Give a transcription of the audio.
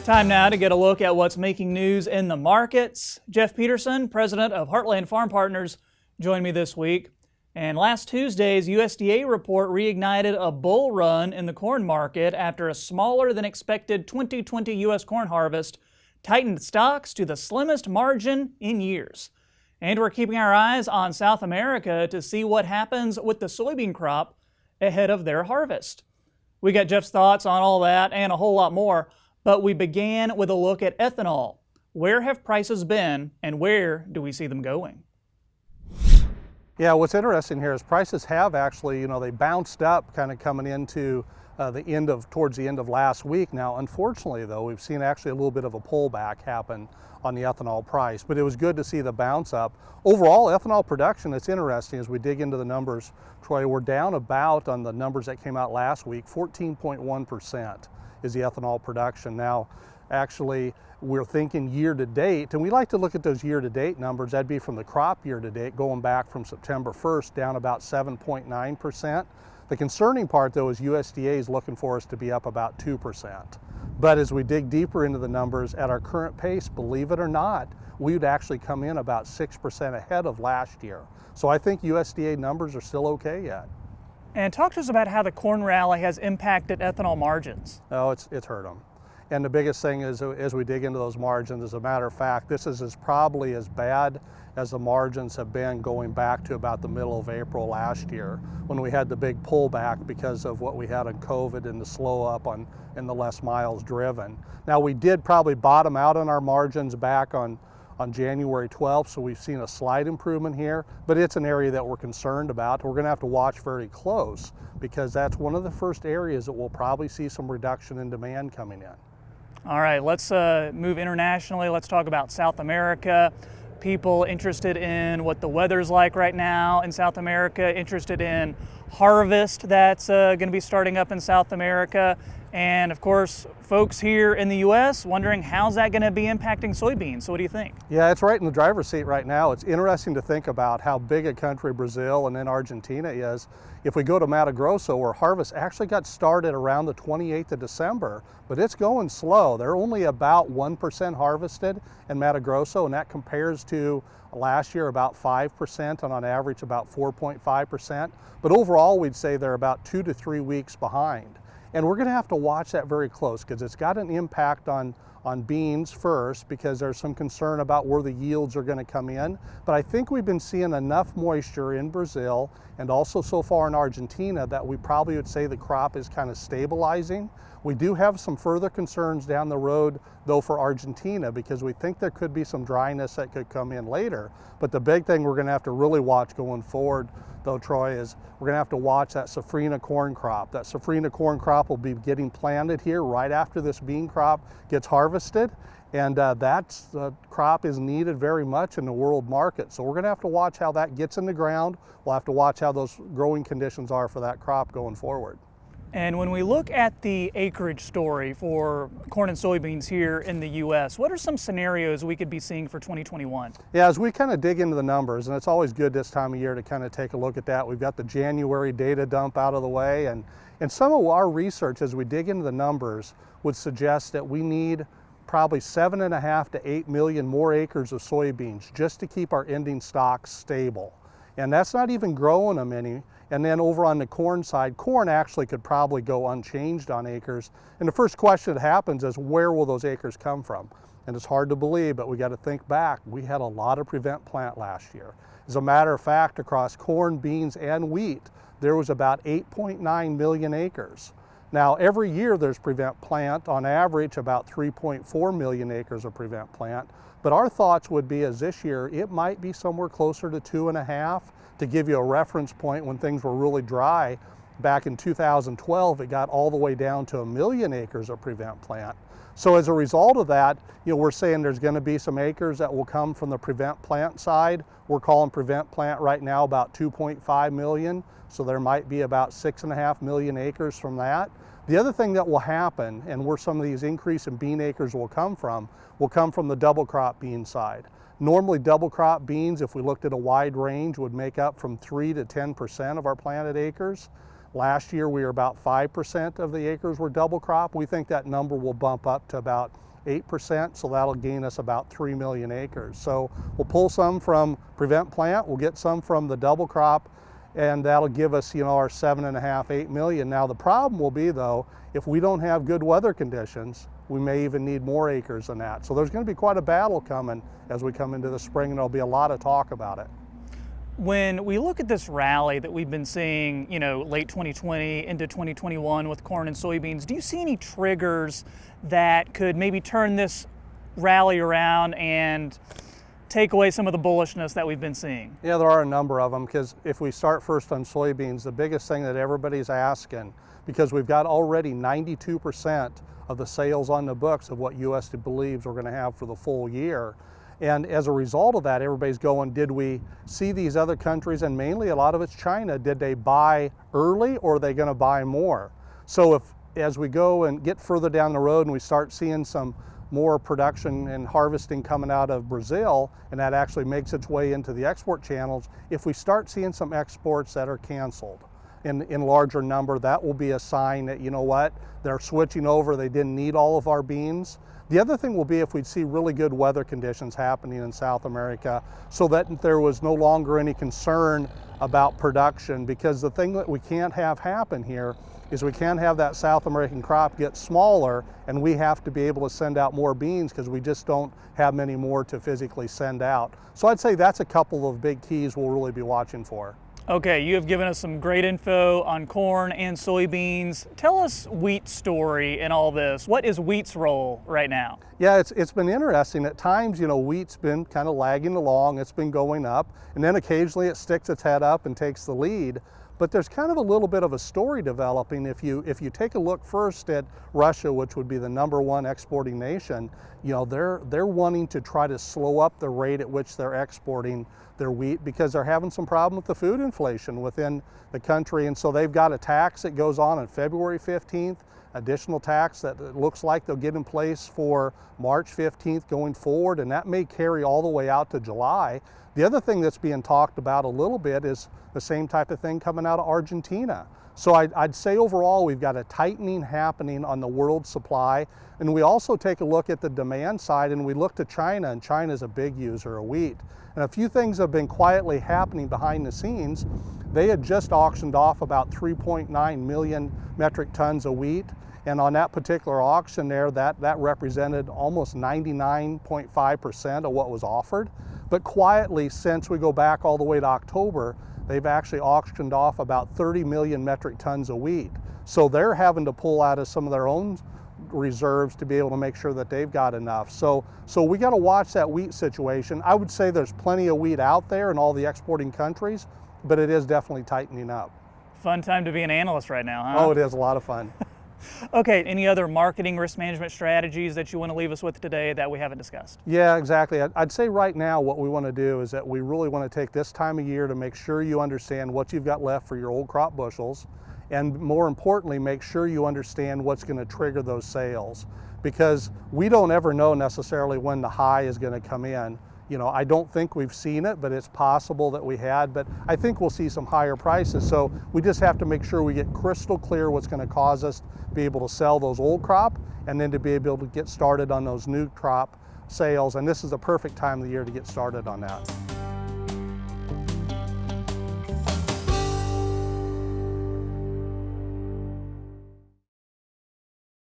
Time now to get a look at what's making news in the markets. Jeff Peterson, president of Heartland Farm Partners, joined me this week. And last Tuesday's USDA report reignited a bull run in the corn market after a smaller than expected 2020 U.S. corn harvest tightened stocks to the slimmest margin in years. And we're keeping our eyes on South America to see what happens with the soybean crop ahead of their harvest. We got Jeff's thoughts on all that and a whole lot more, but we began with a look at ethanol. Where have prices been and where do we see them going? Yeah, what's interesting here is prices have actually, they bounced up kind of coming into towards the end of last week. Now, unfortunately though, we've seen actually a little bit of a pullback happen on the ethanol price, but it was good to see the bounce up. Overall, ethanol production, it's interesting as we dig into the numbers, Troy, we're down about on the numbers that came out last week, 14.1% is the ethanol production. Now, actually, we're thinking year to date, and we like to look at those year to date numbers. That'd be from the crop year to date, going back from September 1st, down about 7.9%. The concerning part though is USDA is looking for us to be up about 2%. But as we dig deeper into the numbers at our current pace, believe it or not, we would actually come in about 6% ahead of last year. So I think USDA numbers are still okay yet. And talk to us about how the corn rally has impacted ethanol margins. Oh, it's hurt them. And the biggest thing is, as we dig into those margins, as a matter of fact, this is probably as bad as the margins have been going back to about the middle of April last year, when we had the big pullback because of what we had on COVID and the slow up and the less miles driven. Now, we did probably bottom out on our margins back on January 12th, so we've seen a slight improvement here, but it's an area that we're concerned about. We're going to have to watch very close because that's one of the first areas that we'll probably see some reduction in demand coming in. All right, let's move internationally. Let's talk about South America. People interested in what the weather's like right now in South America, interested in harvest that's going to be starting up in South America. And of course, folks here in the U.S. wondering how's that going to be impacting soybeans. So what do you think? Yeah, it's right in the driver's seat right now. It's interesting to think about how big a country Brazil and then Argentina is. If we go to Mato Grosso, where harvest actually got started around the 28th of December, but it's going slow. They're only about 1% harvested in Mato Grosso, and that compares to last year about 5%, and on average about 4.5%. But overall, we'd say they're about 2 to 3 weeks behind. And we're going to have to watch that very close because it's got an impact on beans first, because there's some concern about where the yields are going to come in. But I think we've been seeing enough moisture in Brazil and also so far in Argentina that we probably would say the crop is kind of stabilizing. We do have some further concerns down the road though for Argentina, because we think there could be some dryness that could come in later. But the big thing we're going to have to really watch going forward though, Troy, is we're going to have to watch that safrinha corn crop. That safrinha corn crop will be getting planted here right after this bean crop gets harvested. And that crop is needed very much in the world market. So we're going to have to watch how that gets in the ground. We'll have to watch how those growing conditions are for that crop going forward. And when we look at the acreage story for corn and soybeans here in the U.S., what are some scenarios we could be seeing for 2021? Yeah, as we kind of dig into the numbers, and it's always good this time of year to kind of take a look at that. We've got the January data dump out of the way, and some of our research as we dig into the numbers would suggest that we need probably 7.5 to 8 million more acres of soybeans just to keep our ending stocks stable. And that's not even growing them any. And then over on the corn side, corn actually could probably go unchanged on acres. And the first question that happens is, where will those acres come from? And it's hard to believe, but we got to think back. We had a lot of prevent plant last year. As a matter of fact, across corn, beans, and wheat, there was about 8.9 million acres. Now, every year there's prevent plant, on average about 3.4 million acres of prevent plant. But our thoughts would be, as this year, it might be somewhere closer to 2.5. To give you a reference point, when things were really dry, back in 2012, it got all the way down to 1 million acres of prevent plant. So as a result of that, we're saying there's going to be some acres that will come from the prevent plant side. We're calling prevent plant right now about 2.5 million. So there might be about 6.5 million acres from that. The other thing that will happen, and where some of these increase in bean acres will come from the double crop bean side. Normally double crop beans, if we looked at a wide range, would make up from 3 to 10% of our planted acres. Last year we were about 5% of the acres were double crop. We think that number will bump up to about 8%, so that'll gain us about 3 million acres. So we'll pull some from prevent plant, we'll get some from the double crop, and that'll give us, our 7.5, 8 million. Now the problem will be though, if we don't have good weather conditions, we may even need more acres than that. So there's going to be quite a battle coming as we come into the spring, and there'll be a lot of talk about it. When we look at this rally that we've been seeing, late 2020 into 2021 with corn and soybeans, do you see any triggers that could maybe turn this rally around and take away some of the bullishness that we've been seeing? Yeah, there are a number of them, because if we start first on soybeans, the biggest thing that everybody's asking, because we've got already 92% of the sales on the books of what USDA believes we're going to have for the full year. And as a result of that, everybody's going, did we see these other countries, and mainly a lot of it's China, did they buy early or are they going to buy more? So as we go and get further down the road and we start seeing some more production and harvesting coming out of Brazil, and that actually makes its way into the export channels, if we start seeing some exports that are canceled in larger number, that will be a sign that, they're switching over, they didn't need all of our beans. The other thing will be if we'd see really good weather conditions happening in South America, so that there was no longer any concern about production, because the thing that we can't have happen here is we can't have that South American crop get smaller and we have to be able to send out more beans because we just don't have many more to physically send out. So I'd say that's a couple of big keys we'll really be watching for. Okay, you have given us some great info on corn and soybeans. Tell us wheat's story in all this. What is wheat's role right now? Yeah, it's been interesting. At times, wheat's been kind of lagging along. It's been going up, and then occasionally it sticks its head up and takes the lead. But there's kind of a little bit of a story developing. If you take a look first at Russia, which would be the #1 exporting nation, they're wanting to try to slow up the rate at which they're exporting their wheat, because they're having some problem with the food inflation within the country. And so they've got a tax that goes on February 15th, additional tax that it looks like they'll get in place for March 15th going forward, and that may carry all the way out to July. The other thing that's being talked about a little bit is the same type of thing coming out of Argentina. So I'd say overall we've got a tightening happening on the world supply, and we also take a look at the demand side and we look to China, and China's a big user of wheat. And a few things have been quietly happening behind the scenes. They had just auctioned off about 3.9 million metric tons of wheat, and on that particular auction there, that represented almost 99.5% of what was offered. But quietly, since we go back all the way to October, they've actually auctioned off about 30 million metric tons of wheat. So they're having to pull out of some of their own reserves to be able to make sure that they've got enough. So we got to watch that wheat situation. I would say there's plenty of wheat out there in all the exporting countries, but it is definitely tightening up. Fun time to be an analyst right now, huh? Oh, it is a lot of fun. Okay, any other marketing risk management strategies that you want to leave us with today that we haven't discussed? Yeah, exactly. I'd say right now what we want to do is that we really want to take this time of year to make sure you understand what you've got left for your old crop bushels, and more importantly, make sure you understand what's going to trigger those sales, because we don't ever know necessarily when the high is going to come in. I don't think we've seen it, but it's possible that we had, but I think we'll see some higher prices. So we just have to make sure we get crystal clear what's going to cause us to be able to sell those old crop, and then to be able to get started on those new crop sales. And this is the perfect time of the year to get started on that.